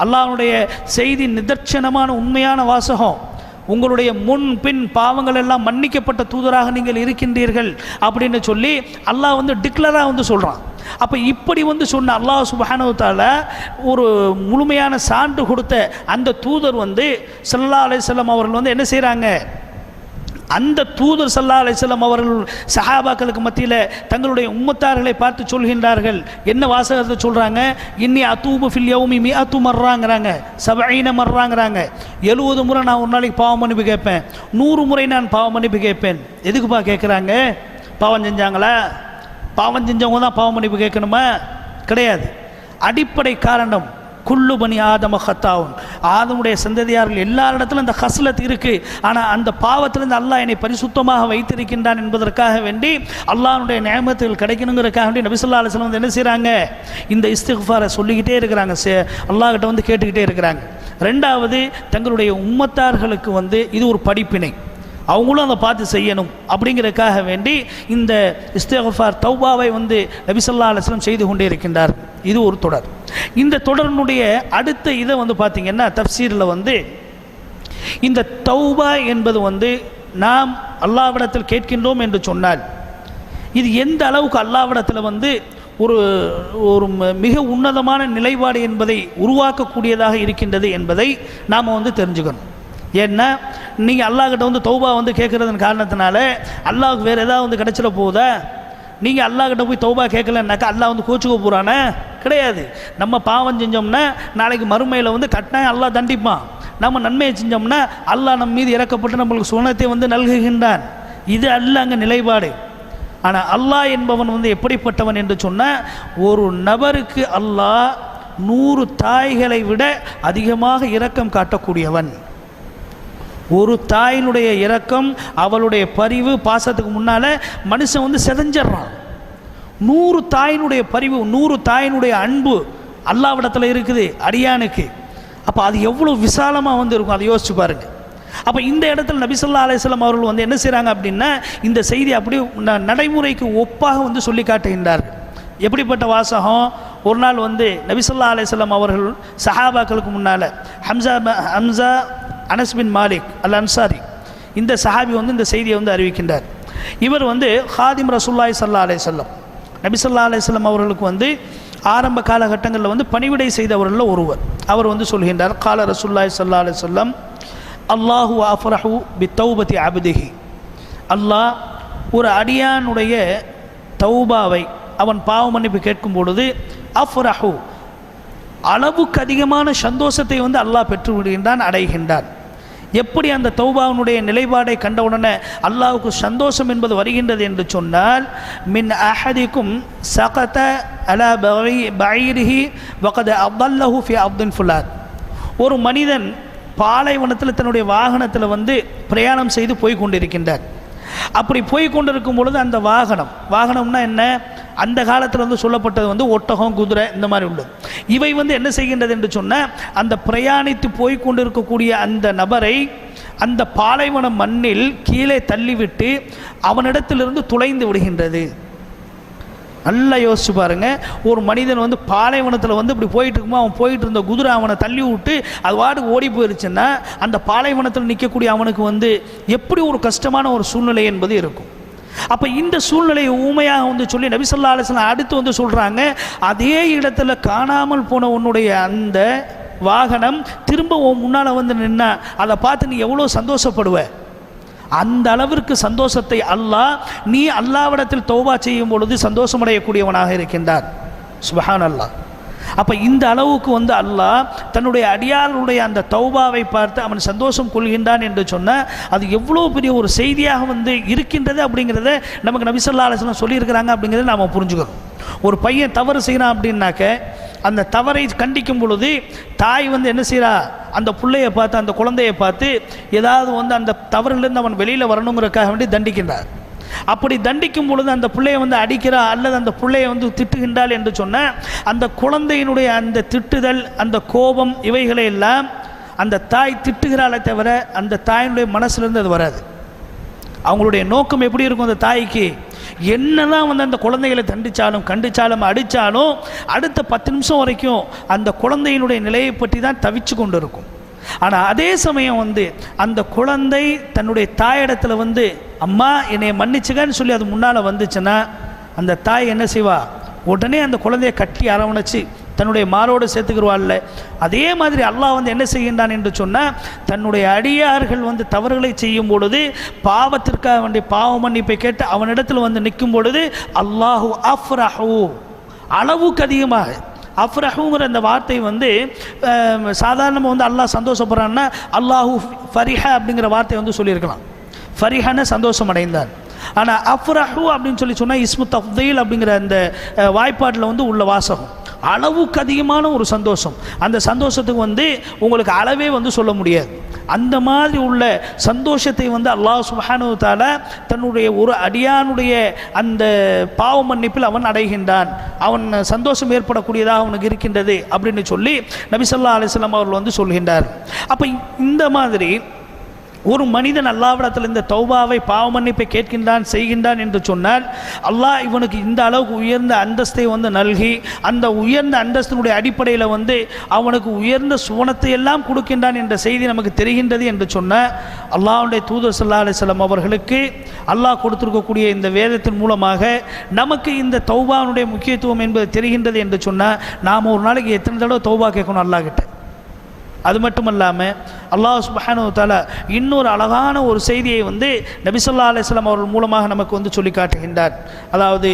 அல்லாஹ்வுடைய செய்தி நிதர்சனமான உண்மையான வாசகம். உங்களுடைய முன் பின் பாவங்கள் எல்லாம் மன்னிக்கப்பட்ட தூதராக நீங்கள் இருக்கின்றீர்கள் அப்படின்னு சொல்லி அல்லாஹ் வந்து டிக்ளராக வந்து சொல்கிறான். அப்போ இப்படி வந்து சொன்ன அல்லாஹ் சுப்ஹானஹு வ தஆலா ஒரு முழுமையான சான்று கொடுத்த அந்த தூதர் வந்து ஸல்லல்லாஹு அலைஹி வஸல்லம் அவர்கள் வந்து என்ன செய்கிறாங்க, அந்த தூதர் ஸல்லல்லாஹு அலைஹி வஸல்லம் அவர்கள் சஹாபாக்களுக்கு மத்தியில் தங்களுடைய உம்மத்தார்களை பார்த்து சொல்கின்றார்கள். என்ன வாசகத்தை சொல்கிறாங்க, இன்னி அத்தூபு ஃபில் யௌமி மிஅத்து மர்றாங்கிறாங்க, 70 மர்றாங்கிறாங்க. 70 முறை நான் ஒரு நாளைக்கு பாவம் மன்னிப்பு கேட்பேன், 100 முறை நான் பாவம் மன்னிப்பு கேட்பேன். எதுக்குப்பா கேட்குறாங்க? பாவம் செஞ்சாங்களா? பாவம் செஞ்சவங்க தான் பாவம் மன்னிப்பு கேட்கணுமா? கிடையாது. அடிப்படை காரணம் குல்லு பனி ஆதம ஹத்தாவும், ஆதமுடைய சந்ததியார்கள் எல்லாரிடத்திலும் அந்த ஹஸ்லத் இருக்குது. ஆனால் அந்த பாவத்திலிருந்து அல்லாஹ் என்னை பரிசுத்தமாக வைத்திருக்கின்றான் என்பதற்காக வேண்டி அல்லாஹ்வுடைய நியமத்துகள் கிடைக்கணுங்கிறதுக்காக வேண்டி நபி ஸல்லல்லாஹு அலைஹி வஸல்லம் வந்து என்ன செய்கிறாங்க, இந்த இஸ்திக்ஃபாரை சொல்லிக்கிட்டே இருக்கிறாங்க, அல்லாஹ்கிட்ட வந்து கேட்டுக்கிட்டே இருக்கிறாங்க. ரெண்டாவது, தங்களுடைய உம்மத்தார்களுக்கு வந்து இது ஒரு படிப்பினை, அவங்களும் அதை பார்த்து செய்யணும் அப்படிங்கிறதுக்காக வேண்டி இந்த இஸ்திக்ஃபார் தௌபாவை வந்து நபி ஸல்லல்லாஹு அலைஹி வஸல்லம் செய்து கொண்டே இருக்கின்றார். இது ஒரு தொடர். இந்த தொடரினுடைய அடுத்த இதை வந்து பார்த்திங்கன்னா தஃப்சீரில் வந்து இந்த தௌபா என்பது வந்து நாம் அல்லாஹ்விடத்தில் கேட்கின்றோம் என்று சொன்னால் இது எந்த அளவுக்கு அல்லாஹ்விடத்தில் வந்து ஒரு ஒரு மிக உன்னதமான நிலைப்பாடு என்பதை உருவாக்கக்கூடியதாக இருக்கின்றது என்பதை நாம் வந்து தெரிஞ்சுக்கணும். ஏன்னா நீங்கள் அல்லாஹ்கிட்ட வந்து தௌபா வந்து கேட்குறதன் காரணத்தினால அல்லாஹ்வுக்கு வேறு ஏதாவது வந்து கிடச்சிட போகுதா? நீங்கள் அல்லாஹ்கிட்ட போய் தௌபா கேட்கலன்னாக்கா அல்லாஹ் வந்து கோச்சுக்க போகிறானே? கிடையாது. நம்ம பாவம் செஞ்சோம்னா நாளைக்கு மறுமையில் வந்து கட்டாயம் அல்லாஹ் தண்டிப்பான். நம்ம நன்மையை செஞ்சோம்னா அல்லாஹ் நம்ம மீது இறக்கப்பட்டு நம்மளுக்கு சுனத்தை வந்து நல்குகின்றான். இது அல்ல அங்கே நிலைப்பாடு. ஆனால் அல்லாஹ் என்பவன் வந்து எப்படிப்பட்டவன் என்று சொன்னால், ஒரு நபருக்கு அல்லாஹ் 100 தாய்களை விட அதிகமாக இரக்கம் காட்டக்கூடியவன். ஒரு தாயினுடைய இரக்கம், அவளுடைய பரிவு, பாசத்துக்கு முன்னால் மனுஷன் வந்து செதஞ்சிட்றான். 100 தாயினுடைய பரிவு, 100 தாயினுடைய அன்பு அல்லாஹ்விடத்தில் இருக்குது அடியானுக்கு. அப்போ அது எவ்வளோ விசாலமாக வந்து இருக்கும், அதை யோசிச்சு பாருங்கள். அப்போ இந்த இடத்துல நபி ஸல்லல்லாஹு அலைஹி வஸல்லம் அவர்கள் வந்து என்ன செய்கிறாங்க அப்படின்னா, இந்த செய்தி அப்படியே நடைமுறைக்கு ஒப்பாக வந்து சொல்லி காட்டுகின்றார்கள். எப்படிப்பட்ட வாசகம்? ஒரு நாள் வந்து நபி ஸல்லல்லாஹு அலைஹி வஸல்லம் அவர்கள் சஹாபாக்களுக்கு முன்னால் ஹம்சா அனஸ் பின் மாலிக் அல் அன்சாரி, இந்த சஹாபி வந்து இந்த செய்தியை வந்து அறிவிக்கின்றார். இவர் வந்து ஹாதிம் ரசூலுல்லாஹி ஸல்லல்லாஹு அலைஹி வஸல்லம், நபி ஸல்லல்லாஹு அலைஹி வஸல்லம் அவர்களுக்கு வந்து ஆரம்ப காலகட்டங்களில் வந்து பணிவிடை செய்தவர்களில் ஒருவர். அவர் வந்து சொல்கின்றார், கால ரசூலுல்லாஹி ஸல்லல்லாஹு அலைஹி வஸல்லம் அல்லாஹு அஃப்ரஹு பி தௌபதி அப்திஹி, அல்லாஹ் ஒரு அடியானுடைய தௌபாவை, அவன் பாவ மன்னிப்பு கேட்கும் பொழுது அஃப்ரஹு, அளவுக்கு அதிகமான சந்தோஷத்தை வந்து அல்லாஹ் பெற்று விடுகின்றான், அடைகின்றான். எப்படி அந்த தௌபாவுடைய நிலைப்பாடை கண்டவுடனே அல்லாஹ்வுக்கு சந்தோஷம் என்பது வருகின்றது என்று சொன்னால், மின் அஹதிக்கும் சகத அலா பஈரிஹி வகத அவ்வல்லஹு ஃபி அப்தின் ஃபுலாத், ஒரு மனிதன் பாலைவனத்தில் தன்னுடைய வாகனத்தில் வந்து பிரயாணம் செய்து போய் கொண்டிருக்கின்றார். அப்படி போய் கொண்டிருக்கும் பொழுது அந்த வாகனம்னா என்ன, அந்த காலத்தில் வந்து சொல்லப்பட்டது வந்து ஒட்டகம், குதிரை, இந்த மாதிரி உள்ளது. இவை வந்து என்ன செய்கின்றது என்று சொன்னால், அந்த பிரயாணித்து போய் கொண்டிருக்கக்கூடிய அந்த நபரை அந்த பாலைவன மண்ணில் கீழே தள்ளிவிட்டு அவனிடத்திலிருந்து துளைந்து விடுகின்றது. நல்லா யோசிச்சு பாருங்க, ஒரு மனிதன் வந்து பாலைவனத்தில் வந்து இப்படி போயிட்டு இருக்குமோ, அவன் போயிட்டு இருந்த குதிரை அவனை தள்ளி விட்டு அது வாட்டுக்கு ஓடி போயிருச்சுன்னா அந்த பாலைவனத்தில் நிற்கக்கூடிய அவனுக்கு வந்து எப்படி ஒரு கஷ்டமான ஒரு சூழ்நிலை என்பது இருக்கும். அப்போ இந்த சூழ்நிலையை ஊமையாக வந்து சொல்லி நபி ஸல்லல்லாஹு அலைஹி வஸல்லம் அடுத்து வந்து சொல்கிறாங்க, அதே இடத்துல காணாமல் போன உன்னுடைய அந்த வாகனம் திரும்ப உன் முன்னால் வந்து நின்னா அதை பார்த்து நீ எவ்வளோ சந்தோஷப்படுவ. அந்த அளவிற்கு சந்தோஷத்தை அல்லாஹ், நீ அல்லாஹ்விடத்தில் தௌபா செய்யும் பொழுது சந்தோஷமடையக்கூடியவனாக இருக்கின்றார். சுப்ஹானல்லாஹ். அப்போ இந்த அளவுக்கு வந்து அல்லாஹ் தன்னுடைய அடியாருடைய அந்த தௌபாவை பார்த்து அவன் சந்தோஷம் கொள்கின்றான் என்று சொன்னால் அது எவ்வளோ பெரிய ஒரு செய்தியாக வந்து இருக்கின்றது அப்படிங்கிறத நமக்கு நபி ஸல்லல்லாஹு அலைஹி வஸல்லம் சொல்லியிருக்கிறாங்க அப்படிங்கிறத நாம் புரிஞ்சுக்கணும். ஒரு பையன் தவறு செய்கிறான் அப்படின்னாக்க அந்த தவறை கண்டிக்கும் பொழுது தாய் வந்து என்ன செய்கிறா, அந்த பிள்ளையை பார்த்து, அந்த குழந்தையை பார்த்து ஏதாவது வந்து அந்த தவறிலிருந்து அவன் வெளியில் வரணுங்கிறதுக்காக வேண்டி தண்டிக்கின்றார். அப்படி தண்டிக்கும் பொழுது அந்த பிள்ளையை வந்து அடிக்கிறா அல்லது அந்த பிள்ளையை வந்து திட்டுகின்றாள் என்று சொன்னால் அந்த குழந்தையினுடைய அந்த திட்டுதல், அந்த கோபம், இவைகளை எல்லாம் அந்த தாய் திட்டுகிறாளே தவிர அந்த தாயினுடைய மனசுலேருந்து அது வராது. அவங்களுடைய நோக்கம் எப்படி இருக்கும், அந்த தாய்க்கு என்னதான் வந்து அந்த குழந்தைகளை தண்டித்தாலும் கண்டித்தாலும் அடித்தாலும் அடுத்த 10 நிமிஷம் வரைக்கும் அந்த குழந்தையினுடைய நிலையை பற்றி தான் தவிச்சு கொண்டு இருக்கும். ஆனால் அதே சமயம் வந்து அந்த குழந்தை தன்னுடைய தாயிடத்தில் வந்து அம்மா என்னை மன்னிச்சுக்கன்னு சொல்லி அது முன்னால் வந்துச்சுன்னா அந்த தாய் என்ன செய்வா, உடனே அந்த குழந்தையை கட்டி அரவணைச்சு தன்னுடைய மாரோடு சேர்த்துக்கிடுவாள்ல. அதே மாதிரி அல்லாஹ் வந்து என்ன செய்கின்றான் என்று சொன்னால், தன்னுடைய அடியார்கள் வந்து தவறுகளை செய்யும் பொழுது பாவத்திற்காக வேண்டிய பாவ மன்னிப்பை கேட்டு அவனிடத்தில் வந்து நிற்கும் பொழுது அல்லாஹு அஃப்ரஹு, அளவுக்கு அதிகமாக அஃப்ரஹுங்கிற அந்த வார்த்தை வந்து சாதாரணமாக வந்து அல்லாஹ் சந்தோஷப்படுறான்னா அல்லாஹு ஃபரிஹ அப்படிங்கிற வார்த்தை வந்து சொல்லியிருக்கலாம். ஃபரிஹன சந்தோஷம் அடைந்தான். ஆனால் அஃப்ரஹு அப்படின்னு சொன்னால் இஸ்மு தஃதீல் அப்படிங்கிற அந்த வாய்ப்பாட்டில் வந்து உள்ள வாசகம் அளவுக்கு அதிகமான ஒரு சந்தோஷம். அந்த சந்தோஷத்துக்கு வந்து உங்களுக்கு அளவே வந்து சொல்ல முடியாது. அந்த மாதிரி உள்ள சந்தோஷத்தை வந்து அல்லாஹ் சுப்ஹானஹு வ தஆலா தன்னுடைய ஒரு அடியானுடைய அந்த பாவ மன்னிப்பில் அவன் அடைகின்றான், அவன் சந்தோஷம் ஏற்படக்கூடியதாக அவனுக்கு இருக்கின்றது அப்படின்னு சொல்லி நபி ஸல்லல்லாஹு அலைஹி வஸல்லம் அவர்கள் வந்து சொல்கின்றார். அப்போ இந்த மாதிரி ஒரு மனிதன் அல்லாஹ்விடத்தில் இந்த தௌபாவை பாவ மன்னிப்பை கேட்கின்றான் செய்கின்றான் என்று சொன்னால் அல்லாஹ் இவனுக்கு இந்த அளவுக்கு உயர்ந்த அந்தஸ்தை வந்து நல்கி அந்த உயர்ந்த அந்தஸ்தினுடைய அடிப்படையில் வந்து அவனுக்கு உயர்ந்த சுவனத்தை எல்லாம் கொடுக்கின்றான் என்ற செய்தி நமக்கு தெரிகின்றது என்று சொன்னால் அல்லாஹ்வுடைய தூதர் ஸல்லல்லாஹு அலைஹி வஸல்லம் அவர்களுக்கு அல்லாஹ் கொடுத்திருக்கக்கூடிய இந்த வேதத்தின் மூலமாக நமக்கு இந்த தௌபாவுடைய முக்கியத்துவம் என்பது தெரிகின்றது என்று சொன்னால் நாம் ஒரு நாளைக்கு எத்தனை தடவை தௌபா கேட்கணும் அல்லாஹ் கிட்ட. அது மட்டும் இல்லாமல் அல்லாஹ் சுப்ஹானஹு வ தஆலா இன்னொரு அழகான ஒரு செய்தியை வந்து நபி ஸல்லல்லாஹு அலைஹி வஸல்லம் அவர்கள் மூலமாக நமக்கு வந்து சொல்லி காட்டுகின்றார். அதாவது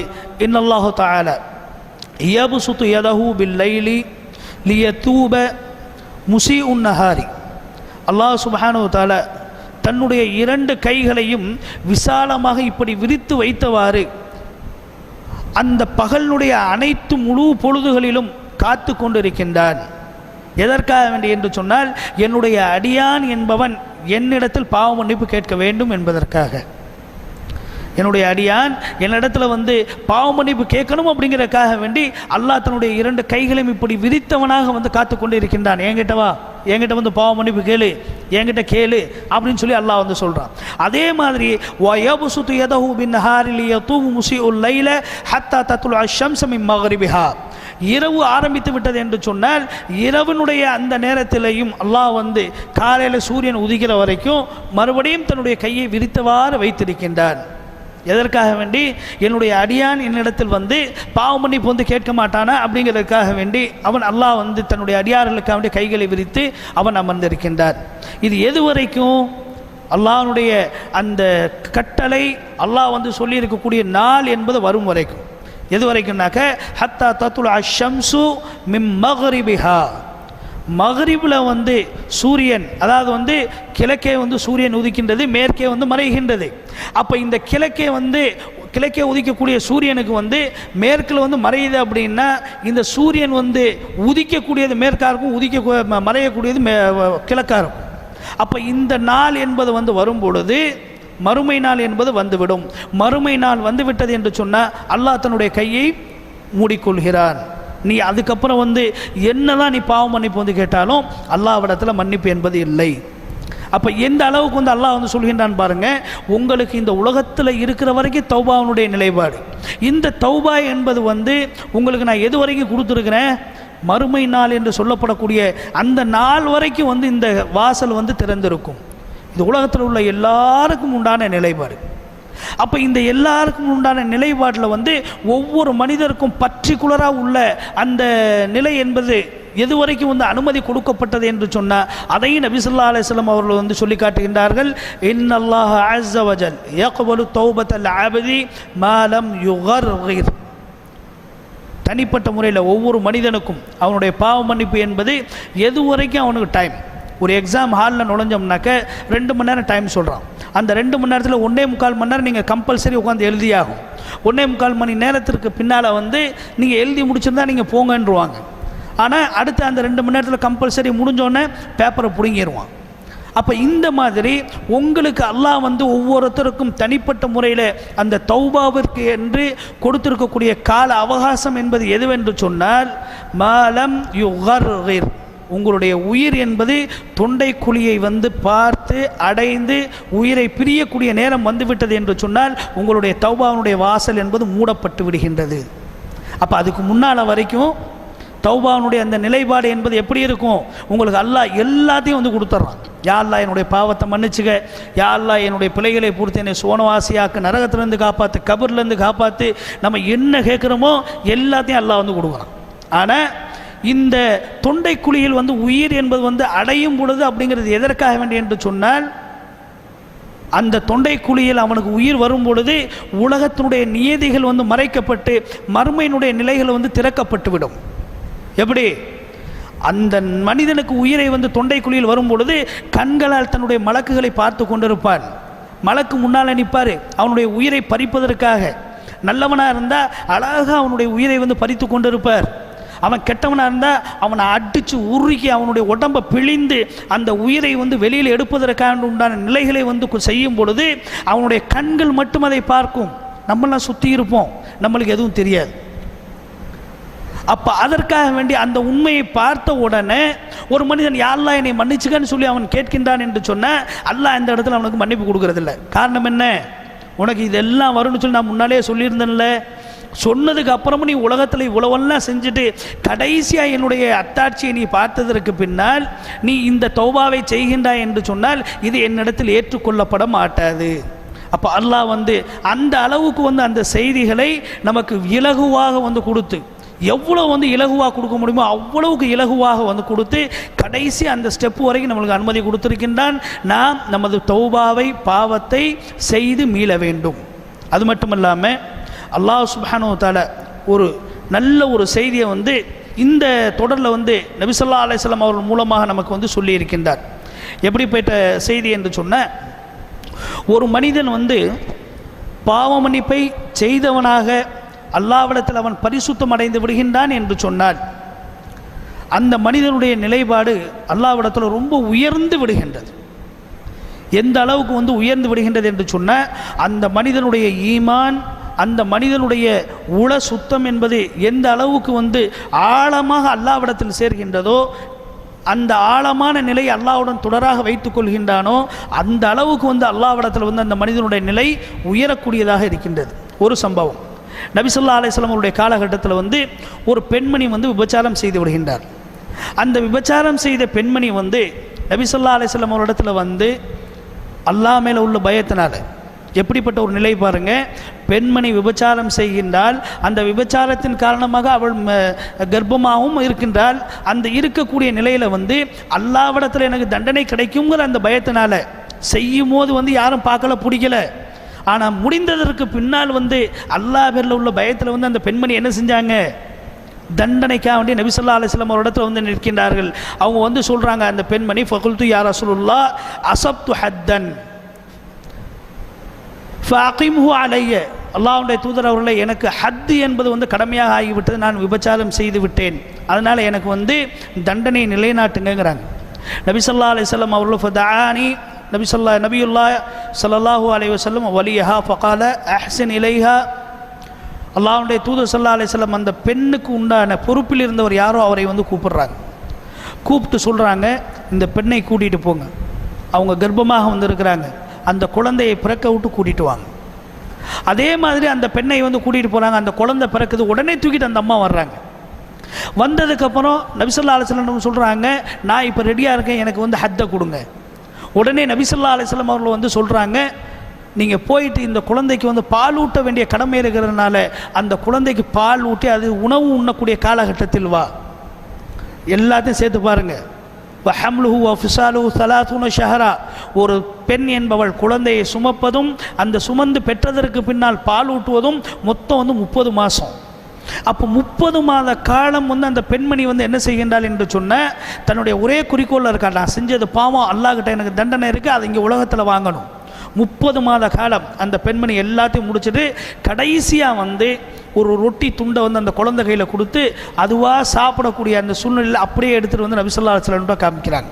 இன்னல்லாஹு தஆலா யப்சுது யதஹு பில்லைலி லியதூப முஸீஉன் நஹாரி. அல்லாஹ் சுப்ஹானஹு வ தஆலா தன்னுடைய இரண்டு கைகளையும் விசாலமாக இப்படி விரித்து வைத்தவாறு அந்த பகலுடைய அனைத்து முழு பொழுதுகளிலும் காத்து கொண்டிருக்கின்றான். எதற்காக வேண்டி என்று சொன்னால் என்னுடைய அடியான் என்பவன் என்னிடத்தில் பாவ மன்னிப்பு கேட்க வேண்டும் என்பதற்காக. என்னுடைய அடியான் என்னிடத்தில் வந்து பாவ மன்னிப்பு கேட்கணும் அப்படிங்கிறதுக்காக வேண்டி அல்லாஹ் தன்னுடைய இரண்டு கைகளையும் இப்படி விரித்தவனாக வந்து காத்து கொண்டு இருக்கின்றான். என்கிட்ட வா, என்கிட்ட வந்து பாவ மன்னிப்பு கேளு, என்கிட்ட கேளு அப்படின்னு சொல்லி அல்லாஹ் வந்து சொல்கிறான். அதே மாதிரி வயபுசுது யதஹு பின்னஹாரி லியதூபு முஸீஉல் லைல ஹத்தா தத்லுஅ அஷம்ஸு மின் மக்ரிபிஹா. இரவு ஆரம்பித்து விட்டது என்று சொன்னால் இரவனுடைய அந்த நேரத்திலையும் அல்லாஹ் வந்து காலையில் சூரியன் உதிக்கிற வரைக்கும் மறுபடியும் தன்னுடைய கையை விரித்தவாறு வைத்திருக்கின்றான். எதற்காக வேண்டி என்னுடைய அடியான் என்னிடத்தில் வந்து பாவ மன்னிப்பு வந்து கேட்க மாட்டானா அப்படிங்கிறதுக்காக வேண்டி அவன் அல்லாஹ் வந்து தன்னுடைய அடியார்களுக்காக வேண்டிய கைகளை விரித்து அவன் அமர்ந்திருக்கின்றான். இது எது வரைக்கும்? அல்லாஹ்வுடைய அந்த கட்டளை அல்லாஹ் வந்து சொல்லியிருக்கக்கூடிய நாள் என்பது வரும் வரைக்கும். எது வரைக்கும்னாக்க ஹத்தா தத்லுஅ அஷம்ஸு மின் மக்ரிபிஹா. மக்ரிபில் வந்து சூரியன், அதாவது வந்து கிழக்கே வந்து சூரியன் உதிக்கின்றது, மேற்கே வந்து மறைகின்றது. அப்போ இந்த கிழக்கே உதிக்கக்கூடிய சூரியனுக்கு வந்து மேற்கில் வந்து மறையுது அப்படின்னா இந்த சூரியன் வந்து உதிக்கக்கூடியது மேற்காக இருக்கும், மறையக்கூடியது கிழக்காக இருக்கும். அப்போ இந்த நாள் என்பது வந்து வரும் பொழுது மறுமை நாள் என்பது வந்துவிடும். மறுமை நாள் வந்துவிட்டது என்று சொன்னால் அல்லாஹ் தன்னுடைய கையை மூடிக்கொள்கிறான். நீ அதுக்கப்புறம் வந்து என்னதான் நீ பாவம் மன்னிப்பு வந்து கேட்டாலும் அல்லாஹ்விடத்தில் மன்னிப்பு என்பது இல்லை. அப்போ எந்த அளவுக்கு வந்து அல்லாஹ் வந்து சொல்கின்றான் பாருங்க, உங்களுக்கு இந்த உலகத்தில் இருக்கிற வரைக்கும் தௌபாவுடைய நிலைப்பாடு. இந்த தௌபா என்பது வந்து உங்களுக்கு நான் எது வரைக்கும் கொடுத்துருக்கிறேன், மறுமை நாள் என்று சொல்லப்படக்கூடிய அந்த நாள் வரைக்கும் வந்து இந்த வாசல் வந்து திறந்திருக்கும். இது உலகத்தில் உள்ள எல்லாருக்கும் உண்டான நிலைப்பாடு. அப்போ இந்த எல்லாருக்கும் உண்டான நிலைப்பாட்டில் வந்து ஒவ்வொரு மனிதருக்கும் பர்டிகுலராக உள்ள அந்த நிலை என்பது எது வரைக்கும் வந்து அனுமதி கொடுக்கப்பட்டது என்று சொன்னால் அதையும் நபி ஸல்லல்லாஹு அலைஹி வஸல்லம் அவர்கள் வந்து சொல்லி காட்டுகின்றார்கள். இன்னல்லாஹ அஸ்ஸ வஜல் யக்பலு தௌபத்தல் அப்தி மா லம் யுகர்கிர். தனிப்பட்ட முறையில் ஒவ்வொரு மனிதனுக்கும் அவனுடைய பாவ மன்னிப்பு என்பது எது வரைக்கும் அவனுக்கு டைம். ஒரு எக்ஸாம் ஹாலில் நுழைஞ்சோம்னாக்க 2 மணி நேரம் டைம் சொல்கிறான். அந்த 2 மணி நேரத்தில் 1.25 மணி நேரம் நீங்கள் கம்பல்சரி உட்காந்து எழுதியாகும். 1.25 மணி நேரத்திற்கு பின்னால் வந்து நீங்கள் எழுதி முடிச்சிருந்தா நீங்கள் போங்கன்றுவாங்க. ஆனால் அடுத்த அந்த 2 மணி நேரத்தில் கம்பல்சரி முடிஞ்சோடனே பேப்பரை பிடுங்கிடுவான். அப்போ இந்த மாதிரி உங்களுக்கு அல்லாஹ் வந்து ஒவ்வொருத்தருக்கும் தனிப்பட்ட முறையில் அந்த தௌபாவிற்கு என்று கொடுத்திருக்கக்கூடிய கால அவகாசம் என்பது எதுவென்று சொன்னால் மாலம் யுகர்கிர். உங்களுடைய உயிர் என்பது தொண்டை குழியை வந்து பார்த்து அடைந்து உயிரை பிரியக்கூடிய நேரம் வந்துவிட்டது என்று சொன்னால் உங்களுடைய தௌபாவுடைய வாசல் என்பது மூடப்பட்டு விடுகின்றது. அப்போ அதுக்கு முன்னால் வரைக்கும் தௌபாவுடைய அந்த நிலைப்பாடு என்பது எப்படி இருக்கும்? உங்களுக்கு அல்லாஹ் எல்லாத்தையும் வந்து கொடுத்துட்றான். யா அல்லாஹ் என்னுடைய பாவத்தை மன்னிச்சுக்க, யா அல்லாஹ் என்னுடைய பிள்ளைகளை பொறுத்து என்னை சோனவாசியாக்கு, நரகத்திலேருந்து காப்பாற்று, கபர்லேருந்து காப்பாற்று, நம்ம என்ன கேட்குறோமோ எல்லாத்தையும் அல்லாஹ் வந்து கொடுக்குறான். ஆனால் இந்த தொண்டை குழியில் வந்து உயிர் என்பது வந்து அடையும் பொழுது அப்படிங்கிறது எதற்காக வேண்டிய என்று சொன்னால், அந்த தொண்டை குழியில் அவனுக்கு உயிர் வரும் பொழுது உலகத்தினுடைய நியதிகள் வந்து மறைக்கப்பட்டு மறுமையினுடைய நிலைகள் வந்து திறக்கப்பட்டு விடும். எப்படி? அந்த மனிதனுக்கு உயிரை வந்து தொண்டை குழியில் வரும் பொழுது கண்களால் தன்னுடைய மலக்குகளை பார்த்து கொண்டிருப்பான். மலக்கு முன்னால் நிற்பார், அவனுடைய உயிரை பறிப்பதற்காக. நல்லவனாக இருந்தால் அழகாக அவனுடைய உயிரை வந்து பறித்து கொண்டிருப்பார். அவன் கெட்டவனாக இருந்தால் அவனை அடித்து உருக்கி அவனுடைய உடம்பை பிழிந்து அந்த உயிரை வந்து வெளியில் எடுப்பதற்கான உண்டான நிலைகளை வந்து செய்யும் பொழுது அவனுடைய கண்கள் மட்டும் அதை பார்க்கும். நம்மளாம் சுற்றி இருப்போம், நம்மளுக்கு எதுவும் தெரியாது. அப்போ அதற்காக வேண்டி அந்த உண்மையை பார்த்த உடனே ஒரு மனிதன் யா அல்லாஹ் என்னை மன்னிச்சுக்கன்னு சொல்லி அவன் கேட்கின்றான் என்று சொன்னால் அல்லாஹ் இந்த இடத்துல அவனுக்கு மன்னிப்பு கொடுக்கறதில்ல. காரணம் என்ன? உனக்கு இதெல்லாம் வரும்னு சொல்லி நான் முன்னாலே சொல்லியிருந்தேன்ல. சொன்னதுக்கு அப்புறமும் நீ உலகத்தில் இவ்வளவெல்லாம் செஞ்சுட்டு கடைசியாக என்னுடைய அத்தாட்சியை நீ பார்த்ததற்கு பின்னால் நீ இந்த தௌபாவை செய்கின்றாய் என்று சொன்னால் இது என்னிடத்தில் ஏற்றுக்கொள்ளப்பட மாட்டாது. அப்போ அல்லாஹ் வந்து அந்த அளவுக்கு வந்து அந்த செய்திகளை நமக்கு இலகுவாக வந்து கொடுத்து, எவ்வளோ வந்து இலகுவாக கொடுக்க முடியுமோ அவ்வளவுக்கு இலகுவாக வந்து கொடுத்து கடைசி அந்த ஸ்டெப்பு வரைக்கும் நம்மளுக்கு அனுமதி கொடுத்துருக்கின்றான். நாம் நமது தௌபாவை, பாவத்தை செய்து மீள வேண்டும். அது மட்டும் இல்லாமல் அல்லாஹ் சுப்ஹானஹு வ தஆலா ஒரு நல்ல ஒரு செய்தியை வந்து இந்த தொடரில் வந்து நபி ஸல்லல்லாஹு அலைஹி வஸல்லம் அவர்கள் மூலமாக நமக்கு வந்து சொல்லியிருக்கின்றார். எப்படிப்பட்ட செய்தி என்று சொன்னால், ஒரு மனிதன் வந்து பாவ மன்னிப்பை செய்தவனாக அல்லாஹ்விடத்தில் அவன் பரிசுத்தம் அடைந்து விடுகின்றான் என்று சொன்னால் அந்த மனிதனுடைய நிலைப்பாடு அல்லாஹ்விடத்தில் ரொம்ப உயர்ந்து விடுகின்றது. எந்த அளவுக்கு வந்து உயர்ந்து விடுகின்றது என்று சொன்னால், அந்த மனிதனுடைய ஈமான், அந்த மனிதனுடைய உள சுத்தம் என்பது எந்த அளவுக்கு வந்து ஆழமாக அல்லாஹ்விடத்தில் சேர்கின்றதோ, அந்த ஆழமான நிலை அல்லாஹ்வுடன் தொடராக வைத்துக் கொள்கின்றானோ அந்த அளவுக்கு வந்து அல்லாஹ்விடத்தில் வந்து அந்த மனிதனுடைய நிலை உயரக்கூடியதாக இருக்கின்றது. ஒரு சம்பவம், நபி ஸல்லல்லாஹு அலைஹி வஸல்லம் அவருடைய காலகட்டத்தில் வந்து ஒரு பெண்மணி வந்து விபச்சாரம் செய்து விடுகின்றார். அந்த விபச்சாரம் செய்த பெண்மணி வந்து நபி ஸல்லல்லாஹு அலைஹி வஸல்லம் அவரிடத்தில் வந்து அல்லாஹ் மேலே உள்ள பயத்தினால, எப்படிப்பட்ட ஒரு நிலை பாருங்க, பெண்மணி விபச்சாரம் செய்கின்றால் அந்த விபச்சாரத்தின் காரணமாக அவள் கர்ப்பமாகவும் இருக்கின்றால், அந்த இருக்கக்கூடிய நிலையில் வந்து அல்லாஹ்விடத்தில் எனக்கு தண்டனை கிடைக்குங்கிற அந்த பயத்தினால செய்யும் போது வந்து யாரும் பார்க்கல, பிடிக்கல. ஆனால் முடிந்ததற்கு பின்னால் வந்து அல்லாஹ் பேரில் உள்ள பயத்தில் வந்து அந்த பெண்மணி என்ன செஞ்சாங்க, தண்டனைக்காக வேண்டிய நபி ஸல்லல்லாஹு அலைஹி வஸல்லம் ஒரு இடத்துல வந்து நிற்கின்றார்கள். அவங்க வந்து சொல்கிறாங்க, அந்த பெண்மணி ஃபகுல்து யா ரசூலுல்லாஹ் அஸப்து ஹத்தன் ஃபஅகிம்ஹு அலைய, அல்லாஹ்வுடைய தூதர் அவர்களே, எனக்கு ஹத்து என்பது வந்து கடமையாக ஆகிவிட்டது, நான் விபச்சாரம் செய்து விட்டேன், அதனால் எனக்கு வந்து தண்டனை நிலைநாட்டுங்கிறாங்க. நபி ஸல்லல்லாஹு அலைஹி வஸல்லம் அவர்கள் ஃபதஆனி, நபியுல்லாஹ் ஸல்லல்லாஹு அலைஹி வஸல்லம் வலியஹா ஃபகால அஹ்ஸின் இலைஹா, அல்லாஹ்வுடைய தூதர் ஸல்லல்லாஹு அலைஹி வஸல்லம் அந்த பெண்ணுக்கு உண்டான பொறுப்பில் இருந்தவர் யாரோ அவரை வந்து கூப்பிடுறாங்க. கூப்பிட்டு சொல்கிறாங்க, இந்த பெண்ணை கூட்டிகிட்டு போங்க, அவங்க கர்ப்பமாக வந்திருக்கிறாங்க, அந்த குழந்தையை பிறக்க விட்டு கூட்டிகிட்டு வாங்க. அதே மாதிரி அந்த பெண்ணை வந்து கூட்டிகிட்டு போகிறாங்க. அந்த குழந்தை பிறக்குது, உடனே தூக்கிட்டு அந்த அம்மா வர்றாங்க. வந்ததுக்கப்புறம் நபி ஸல்லல்லாஹு அலைஹி வஸல்லம் சொல்கிறாங்க, நான் இப்போ ரெடியாக இருக்கேன், எனக்கு வந்து ஹத்தை கொடுங்க. உடனே நபி ஸல்லல்லாஹு அலைஹி வஸல்லம் அவர்கள் வந்து சொல்கிறாங்க, நீங்கள் போயிட்டு இந்த குழந்தைக்கு வந்து பால் ஊட்ட வேண்டிய கடமை இருக்கிறதுனால அந்த குழந்தைக்கு பால் ஊட்டி அது உணவு உண்ணக்கூடிய காலகட்டத்தில் வா. எல்லாத்தையும் சேர்த்து பாருங்கள். வஹம்லுஹு வஃபிசாலுஹு 30 ஷஹரா, ஒரு பெண் என்பவள் குழந்தையை சுமப்பதும் அந்த சுமந்து பெற்றதற்கு பின்னால் பால் ஊட்டுவதும் மொத்தம் வந்து 30 மாதம். அப்போ 30 மாத காலம் வந்து அந்த பெண்மணி வந்து என்ன செய்கின்றாள் என்று சொன்ன, தன்னுடைய ஒரே குறிக்கோளில் இருக்கா, நான் செஞ்சது பாவம், அல்லாஹ்கிட்ட எனக்கு தண்டனை இருக்குது, அது இங்கே உலகத்தில் வாங்கணும். 30 மாத காலம் அந்த பெண்மணி எல்லாத்தையும் முடிச்சுட்டு கடைசியாக வந்து ஒரு ரொட்டி துண்டை வந்து அந்த குழந்தை கையில் கொடுத்து அதுவாக சாப்பிடக்கூடிய அந்த சூழ்நிலையில் அப்படியே எடுத்துகிட்டு வந்து நபி ஸல்லல்லாஹு அலைஹி வஸல்லம் காமிக்கிறாங்க.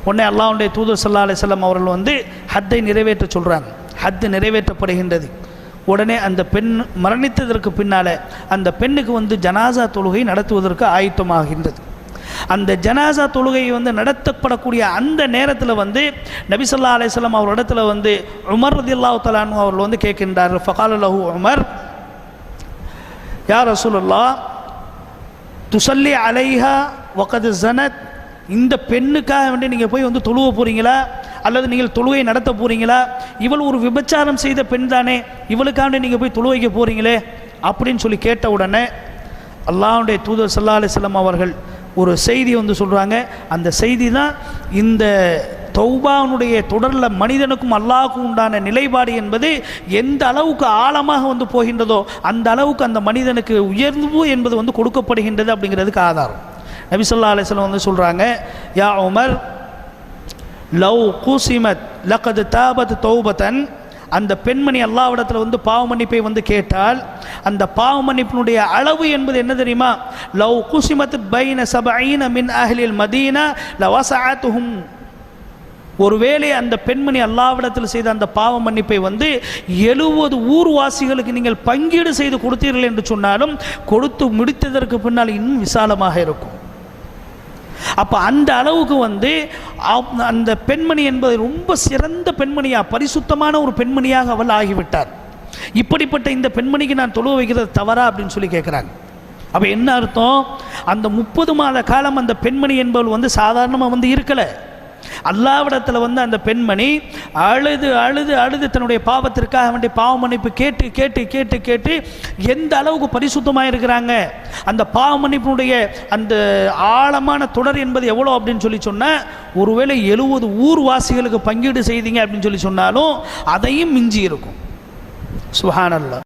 உடனே அல்லாஹ்வுடைய தூதர் ஸல்லல்லாஹு அலைஹி வஸல்லம் அவர்கள் வந்து ஹத்தை நிறைவேற்ற சொல்கிறாங்க. ஹத்து நிறைவேற்றப்படுகின்றது. உடனே அந்த பெண் மரணித்ததற்கு பின்னால் அந்த பெண்ணுக்கு வந்து ஜனாசா தொழுகை நடத்துவதற்கு ஆயத்தமாகின்றது. அந்த ஜனாசா தொழுகை வந்து நடத்தப்படக்கூடிய அந்த நேரத்தில் வந்து நபி ஸல்லல்லாஹு அலைஹி வஸல்லம் அவர் இடத்துல வந்து உமர் ரலியல்லாஹு தஆலா அன்ஹு அவர்கள் வந்து கேட்கின்றார். ஃபகால லஹு உமர், யா ரசூலுல்லாஹ், துசல்லி அலைஹா வகது ஜனத், இந்த பெண்ணுக்காக வேண்டி நீங்கள் போய் வந்து தொழுவ போகிறீங்களா, அல்லது நீங்கள் தொழுகை நடத்த போகிறீங்களா, இவள் ஒரு விபச்சாரம் செய்த பெண் தானே, இவளுக்காண்டி நீங்கள் போய் தொழுவைக்க போகிறீங்களே அப்படின்னு சொல்லி கேட்ட உடனே அல்லாஹ்வுடைய தூதர் ஸல்லல்லாஹு அலைஹி வஸல்லம் அவர்கள் ஒரு செய்தி வந்து சொல்கிறாங்க. அந்த செய்தி தான் இந்த தௌபாவுடைய தொடரில் மனிதனுக்கும் அல்லாஹ்வுக்கும் உண்டான நிலைப்பாடு என்பது எந்த அளவுக்கு ஆழமாக வந்து போகின்றதோ அந்த அளவுக்கு அந்த மனிதனுக்கு உயர்வு என்பது வந்து கொடுக்கப்படுகின்றது அப்படிங்கிறதுக்கு ஆதாரம். நபி ஸல்லல்லாஹு அலைஹி வஸல்லம் வந்து சொல்கிறாங்க, யா உமர் லவ் குசிமத் லகத் தாபத் தௌபத்தன், அந்த பெண்மணி அல்லாஹ்விடத்தில் வந்து பாவ மன்னிப்பை வந்து கேட்டால் அந்த பாவ மன்னிப்பினுடைய அளவு என்பது என்ன தெரியுமா, லவ் குசிமத் பைன சபஈன மின் அஹ்லில் மதீனா லவஸஅத்துஹும், ஒருவேளை அந்த பெண்மணி அல்லாஹ்விடத்தில் செய்த அந்த பாவ மன்னிப்பை வந்து 70 ஊர்வாசிகளுக்கு நீங்கள் பங்கீடு செய்து கொடுத்தீர்கள் என்று சொன்னாலும் கொடுத்து முடித்ததற்கு பின்னால் இன்னும் விசாலமாக இருக்கும். அப்போ அந்த அளவுக்கு வந்து அந்த பெண்மணி என்பது ரொம்ப சிறந்த பெண்மணியாக, பரிசுத்தமான ஒரு பெண்மணியாக அவள் ஆகிவிட்டார். இப்படிப்பட்ட இந்த பெண்மணிக்கு நான் தொழுவ வைக்கிறது தவறா அப்படின்னு சொல்லி கேட்குறாங்க. அப்போ என்ன அர்த்தம், அந்த 30 மாத காலம் அந்த பெண்மணி என்பவள் வந்து சாதாரணமாக வந்து இருக்கலை. அல்லாஹ்விடத்தில் வந்து அந்த பெண்மணி அழுது அழுது அழுது தன்னுடைய பாவத்திற்காக வேண்டிய பாவ மன்னிப்பு கேட்டு கேட்டு கேட்டு கேட்டு எந்த அளவுக்கு பரிசுத்தமாக இருக்கிறாங்க, அந்த பாவ மன்னிப்பினுடைய அந்த ஆழமான தொடர் என்பது எவ்வளோ அப்படின்னு சொல்லி சொன்னால், ஒருவேளை 70 ஊர்வாசிகளுக்கு பங்கீடு செய்தீங்க அப்படின்னு சொல்லி சொன்னாலும் அதையும் மிஞ்சி இருக்கும். சுப்ஹானல்லாஹ்.